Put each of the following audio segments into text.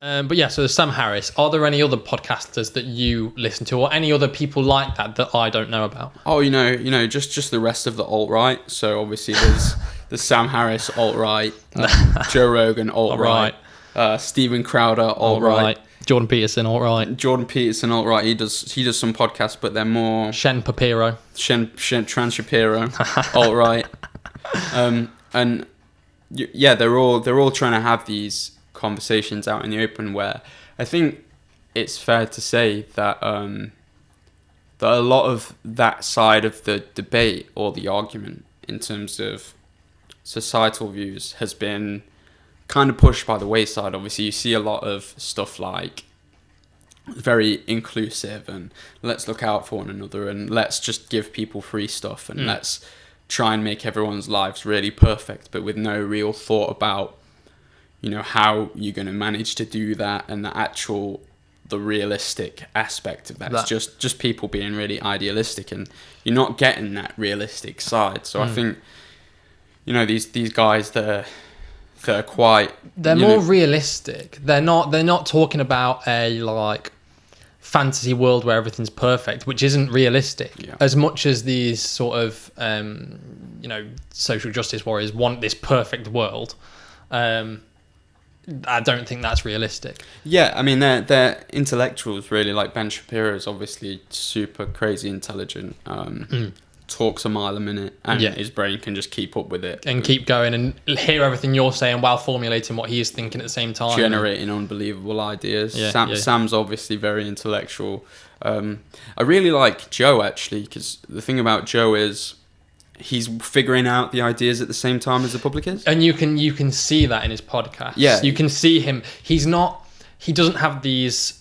But yeah, so Sam Harris. Are there any other podcasters that you listen to, or any other people like that I don't know about? Oh, just the rest of the alt-right. So obviously there's the Sam Harris alt-right, Joe Rogan alt-right, Steven Crowder alt-right, Jordan Peterson alt-right. Jordan Peterson alt-right. He does some podcasts, but they're more Shen Shapiro alt-right. And yeah, they're all trying to have these conversations out in the open, where I think it's fair to say that that a lot of that side of the debate or the argument in terms of societal views has been kind of pushed by the wayside. Obviously, you see a lot of stuff like very inclusive and let's look out for one another and let's just give people free stuff and let's try and make everyone's lives really perfect, but with no real thought about how you're going to manage to do that and the realistic aspect of that. It's just people being really idealistic, and you're not getting that realistic side. So I think these guys that are quite, they're more realistic. They're not talking about a fantasy world where everything's perfect, which isn't realistic. As much as these sort of social justice warriors want this perfect world, I don't think that's realistic. Yeah, I mean, they're intellectuals, really. Like Ben Shapiro is obviously super crazy intelligent, talks a mile a minute, and his brain can just keep up with it. And keep going and hear everything you're saying while formulating what he is thinking at the same time. Generating unbelievable ideas. Sam's obviously very intellectual. I really like Joe, actually, because the thing about Joe is he's figuring out the ideas at the same time as the public is, and you can see that in his podcast. You can see him. He doesn't have these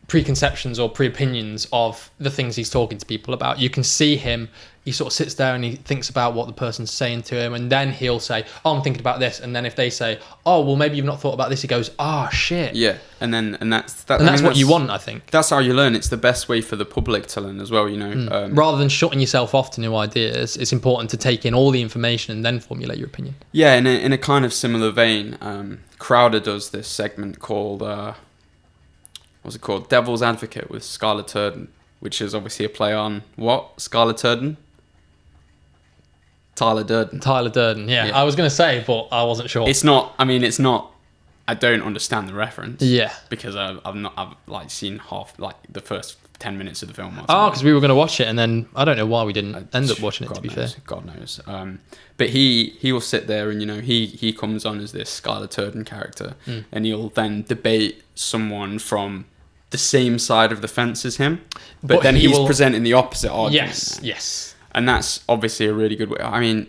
preconceptions or pre-opinions of the things he's talking to people about. You can see him. He sort of sits there and he thinks about what the person's saying to him, and then he'll say, "Oh, I'm thinking about this," and then if they say, "Oh, well, maybe you've not thought about this," he goes, "Oh, shit." Yeah, and that's what you want, I think. That's how you learn. It's the best way for the public to learn as well. Rather than shutting yourself off to new ideas, it's important to take in all the information and then formulate your opinion. Yeah, in a kind of similar vein, Crowder does this segment called what's it called? Devil's Advocate with Scarlett Turden, which is obviously a play on what? Scarlett Turden? Tyler Durden, yeah. I was going to say, but I wasn't sure. It's not, I don't understand the reference. Yeah. Because I've seen half, the first 10 minutes of the film. Because we were going to watch it, and then I don't know why we didn't end up watching it, to be fair. God knows. But he will sit there and, he comes on as this Scarlett Turden character, and he'll then debate someone from the same side of the fence as him, but then he's presenting the opposite argument. Yes. And that's obviously a really good way.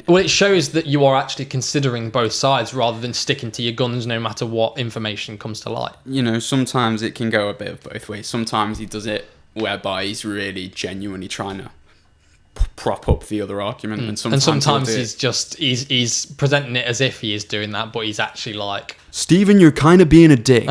Well, it shows that you are actually considering both sides rather than sticking to your guns no matter what information comes to light. Sometimes it can go a bit of both ways. Sometimes he does it whereby he's really genuinely trying to prop up the other argument, and sometimes he's presenting it as if he is doing that, but he's actually like, Stephen, you're kind of being a dick.